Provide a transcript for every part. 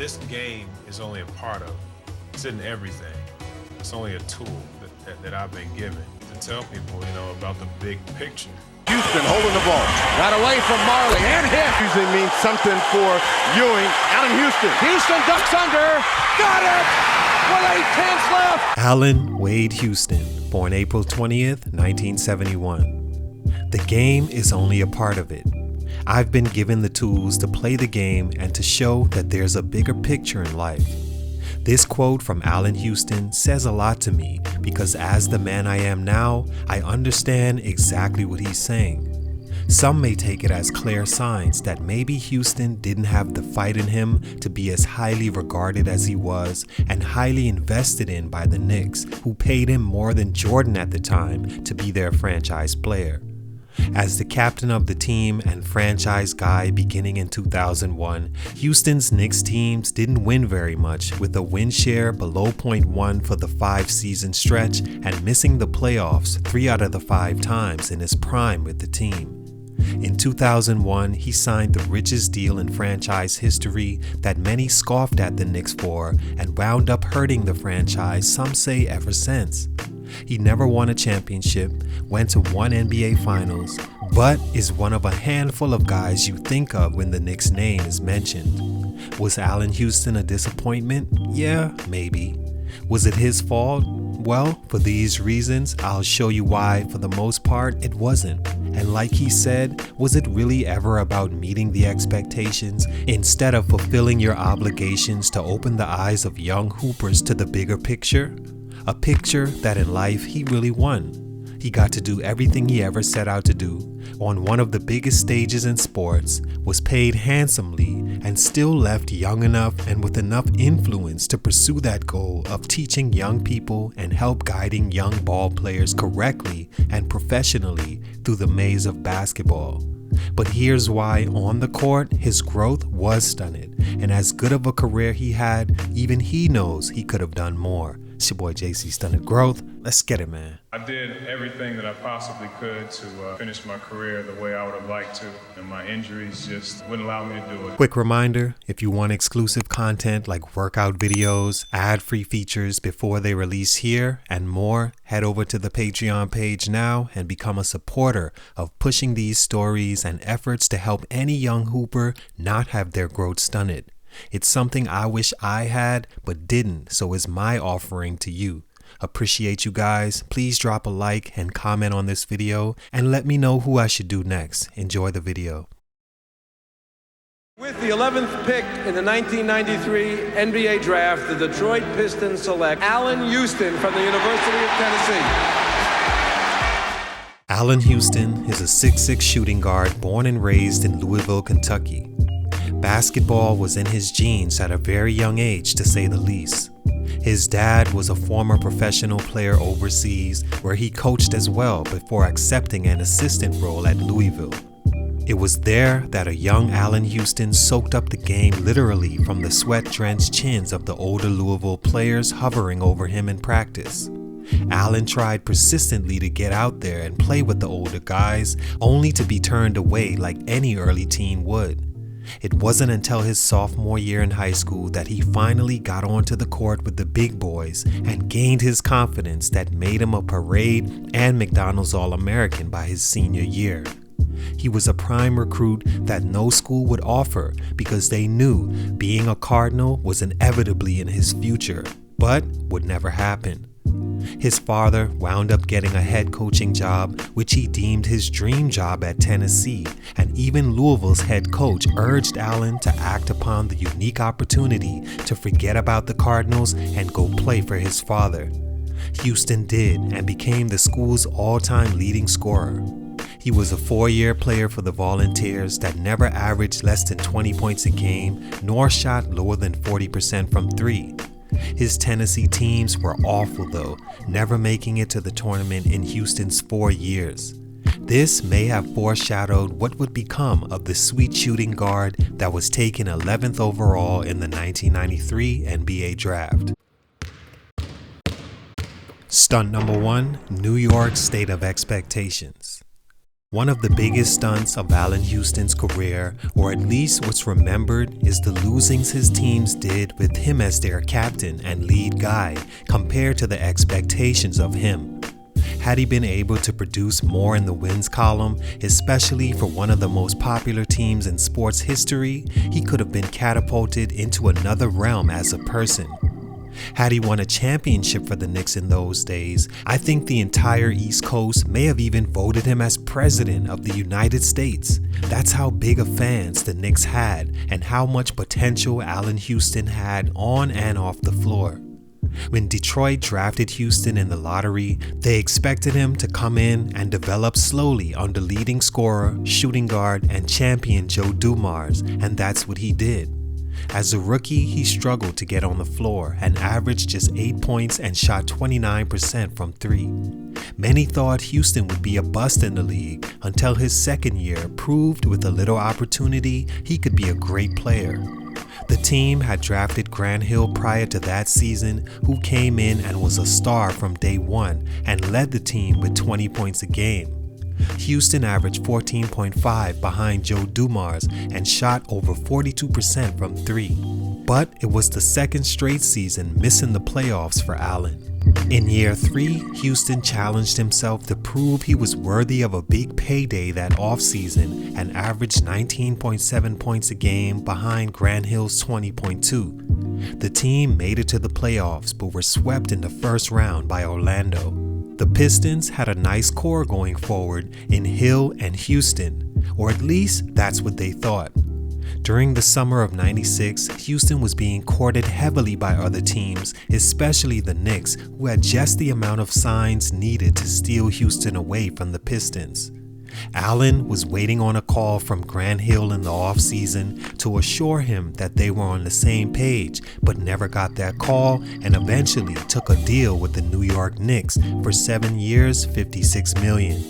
This game is only a part of it. It's in everything. It's only a tool that I've been given to tell people, about the big picture. Houston holding the ball. Got away from Marley and hit. Usually means something for Ewing. Allan Houston. Houston ducks under. Got it! With 8/10 left. Allan Wade Houston, born April 20th, 1971. The game is only a part of it. I've been given the tools to play the game and to show that there's a bigger picture in life. This quote from Allan Houston says a lot to me because as the man I am now, I understand exactly what he's saying. Some may take it as clear signs that maybe Houston didn't have the fight in him to be as highly regarded as he was and highly invested in by the Knicks, who paid him more than Jordan at the time to be their franchise player. As the captain of the team and franchise guy beginning in 2001, Houston's Knicks teams didn't win very much, with a win share below .1 for the 5-season stretch and missing the playoffs 3 out of the 5 times in his prime with the team. In 2001, he signed the richest deal in franchise history that many scoffed at the Knicks for and wound up hurting the franchise, some say ever since. He never won a championship, went to 1 NBA Finals, but is one of a handful of guys you think of when the Knicks' name is mentioned. Was Allan Houston a disappointment? Yeah, maybe. Was it his fault? Well, for these reasons, I'll show you why for the most part it wasn't. And like he said, was it really ever about meeting the expectations instead of fulfilling your obligations to open the eyes of young hoopers to the bigger picture? A picture that in life he really won. He got to do everything he ever set out to do on one of the biggest stages in sports, was paid handsomely, and still left young enough and with enough influence to pursue that goal of teaching young people and help guiding young ball players correctly and professionally through the maze of basketball. But here's why on the court his growth was stunted, and as good of a career he had, even he knows he could have done more. It's your boy JC, Stunted Growth. Let's get it, man. I did everything that I possibly could to finish my career the way I would have liked to, and my injuries just wouldn't allow me to do it. Quick reminder, if you want exclusive content like workout videos, ad-free features before they release here, and more, head over to the Patreon page now and become a supporter of pushing these stories and efforts to help any young hooper not have their growth stunted. It's something I wish I had but didn't, so it's my offering to you. Appreciate you guys. Please drop a like and comment on this video and let me know who I should do next. Enjoy the video. With the 11th pick in the 1993 NBA Draft, the Detroit Pistons select Allan Houston from the University of Tennessee. Allan Houston is a 6'6" shooting guard born and raised in Louisville, Kentucky. Basketball was in his genes at a very young age, to say the least. His dad was a former professional player overseas, where he coached as well before accepting an assistant role at Louisville. It was there that a young Allan Houston soaked up the game literally from the sweat-drenched chins of the older Louisville players hovering over him in practice. Allan tried persistently to get out there and play with the older guys, only to be turned away like any early teen would. It wasn't until his sophomore year in high school that he finally got onto the court with the big boys and gained his confidence that made him a parade and McDonald's All-American by his senior year. He was a prime recruit that no school would offer because they knew being a Cardinal was inevitably in his future, but would never happen. His father wound up getting a head coaching job, which he deemed his dream job at Tennessee, and even Louisville's head coach urged Allan to act upon the unique opportunity to forget about the Cardinals and go play for his father. Houston did and became the school's all-time leading scorer. He was a 4-year player for the Volunteers that never averaged less than 20 points a game, nor shot lower than 40% from 3. His Tennessee teams were awful though, never making it to the tournament in Houston's 4 years. This may have foreshadowed what would become of the sweet shooting guard that was taken 11th overall in the 1993 NBA Draft. Stunt number 1, New York State of Expectations. One of the biggest stunts of Allan Houston's career, or at least what's remembered, is the losings his teams did with him as their captain and lead guy compared to the expectations of him. Had he been able to produce more in the wins column, especially for one of the most popular teams in sports history, he could have been catapulted into another realm as a person. Had he won a championship for the Knicks in those days, I think the entire East Coast may have even voted him as president of the United States. That's how big of fans the Knicks had and how much potential Allan Houston had on and off the floor. When Detroit drafted Houston in the lottery, they expected him to come in and develop slowly under leading scorer, shooting guard, and champion Joe Dumars, and that's what he did. As a rookie, he struggled to get on the floor and averaged just 8 points and shot 29% from three. Many thought Houston would be a bust in the league until his second year proved with a little opportunity he could be a great player. The team had drafted Grant Hill prior to that season, who came in and was a star from day one and led the team with 20 points a game. Houston averaged 14.5 behind Joe Dumars and shot over 42% from three. But it was the second straight season missing the playoffs for Allan. In year 3, Houston challenged himself to prove he was worthy of a big payday that offseason and averaged 19.7 points a game behind Grant Hill's 20.2. The team made it to the playoffs but were swept in the first round by Orlando. The Pistons had a nice core going forward in Hill and Houston, or at least that's what they thought. During the summer of '96, Houston was being courted heavily by other teams, especially the Knicks, who had just the amount of signs needed to steal Houston away from the Pistons. Allan was waiting on a call from Grant Hill in the offseason to assure him that they were on the same page, but never got that call and eventually took a deal with the New York Knicks for 7 years, $56 million.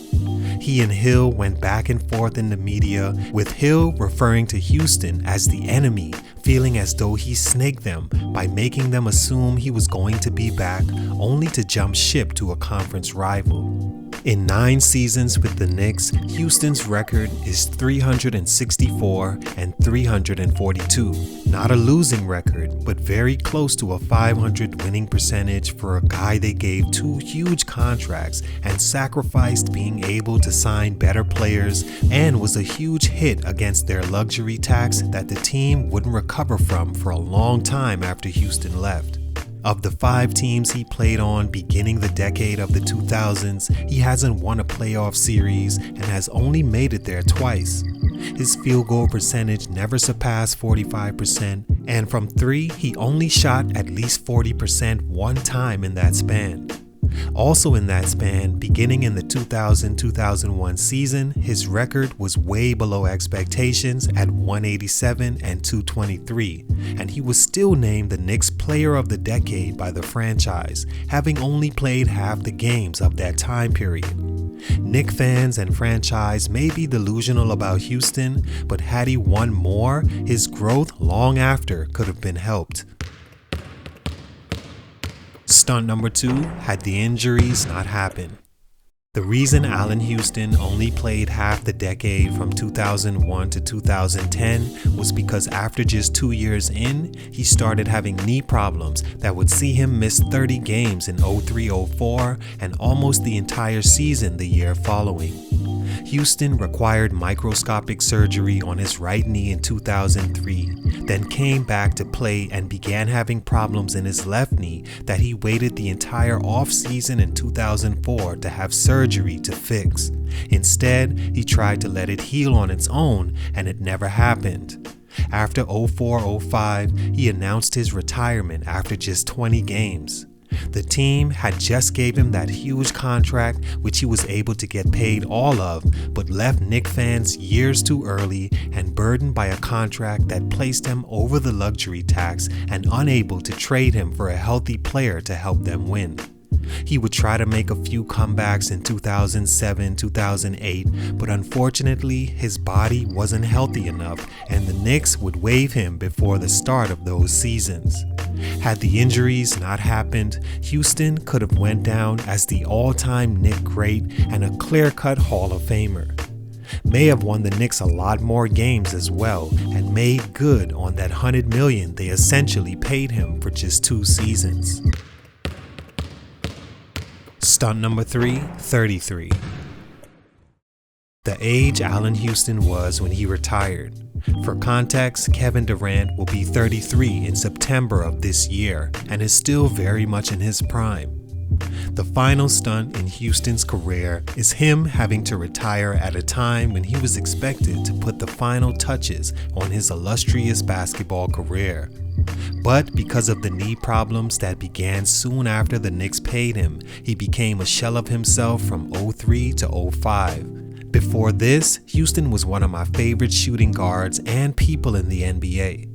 He and Hill went back and forth in the media, with Hill referring to Houston as the enemy, feeling as though he snaked them by making them assume he was going to be back, only to jump ship to a conference rival. In 9 seasons with the Knicks, Houston's record is 364 and 342. Not a losing record, but very close to a 500 winning percentage for a guy they gave 2 huge contracts and sacrificed being able to sign better players, and was a huge hit against their luxury tax that the team wouldn't recover from for a long time after Houston left. Of the 5 teams he played on beginning the decade of the 2000s, he hasn't won a playoff series and has only made it there twice. His field goal percentage never surpassed 45%, and from 3, he only shot at least 40% one time in that span. Also in that span, beginning in the 2000-2001 season, his record was way below expectations at 187 and 223, and he was still named the Knicks Player of the Decade by the franchise, having only played half the games of that time period. Knicks fans and franchise may be delusional about Houston, but had he won more, his growth long after could have been helped. Stunt number 2, had the injuries not happened. The reason Allan Houston only played half the decade from 2001 to 2010 was because after just 2 years in, he started having knee problems that would see him miss 30 games in 03-04 and almost the entire season the year following. Houston required microscopic surgery on his right knee in 2003, then came back to play and began having problems in his left knee that he waited the entire offseason in 2004 to have surgery to fix. Instead, he tried to let it heal on its own, and it never happened. After 04-05, he announced his retirement after just 20 games. The team had just gave him that huge contract, which he was able to get paid all of, but left Knicks fans years too early and burdened by a contract that placed him over the luxury tax and unable to trade him for a healthy player to help them win. He would try to make a few comebacks in 2007, 2008, but unfortunately his body wasn't healthy enough and the Knicks would waive him before the start of those seasons. Had the injuries not happened, Houston could have went down as the all-time Knicks great and a clear-cut Hall of Famer. May have won the Knicks a lot more games as well and made good on that $100 million they essentially paid him for just 2 seasons. Stunt number 3, 33. The age Allan Houston was when he retired. For context, Kevin Durant will be 33 in September of this year and is still very much in his prime. The final stunt in Houston's career is him having to retire at a time when he was expected to put the final touches on his illustrious basketball career. But because of the knee problems that began soon after the Knicks paid him, he became a shell of himself from 03 to 05. Before this, Houston was one of my favorite shooting guards and people in the NBA.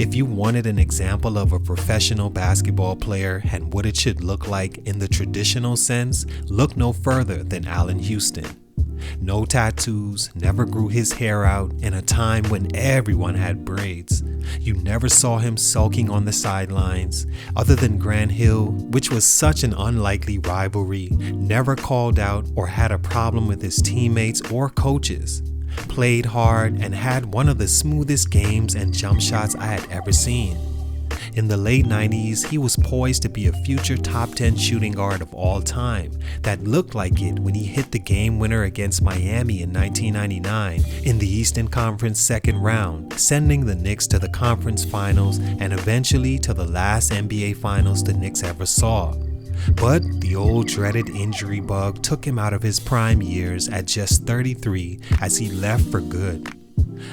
If you wanted an example of a professional basketball player and what it should look like in the traditional sense, look no further than Allan Houston. No tattoos, never grew his hair out in a time when everyone had braids. You never saw him sulking on the sidelines. Other than Grant Hill, which was such an unlikely rivalry, never called out or had a problem with his teammates or coaches. Played hard and had one of the smoothest games and jump shots I had ever seen. In the late 90s, he was poised to be a future top 10 shooting guard of all time that looked like it when he hit the game winner against Miami in 1999 in the Eastern Conference second round, sending the Knicks to the conference finals and eventually to the last NBA finals the Knicks ever saw. But the old dreaded injury bug took him out of his prime years at just 33 as he left for good.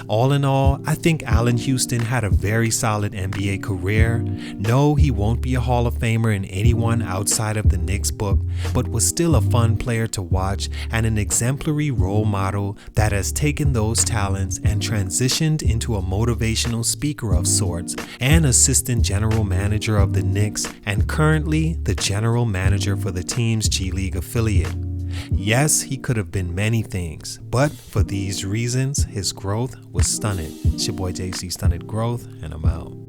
All in all, I think Allan Houston had a very solid NBA career. No, he won't be a Hall of Famer in anyone outside of the Knicks book, but was still a fun player to watch and an exemplary role model that has taken those talents and transitioned into a motivational speaker of sorts and assistant general manager of the Knicks and currently the general manager for the team's G League affiliate. Yes, he could have been many things, but for these reasons, his growth was stunted. It's your boy JC Stunted Growth, and I'm out.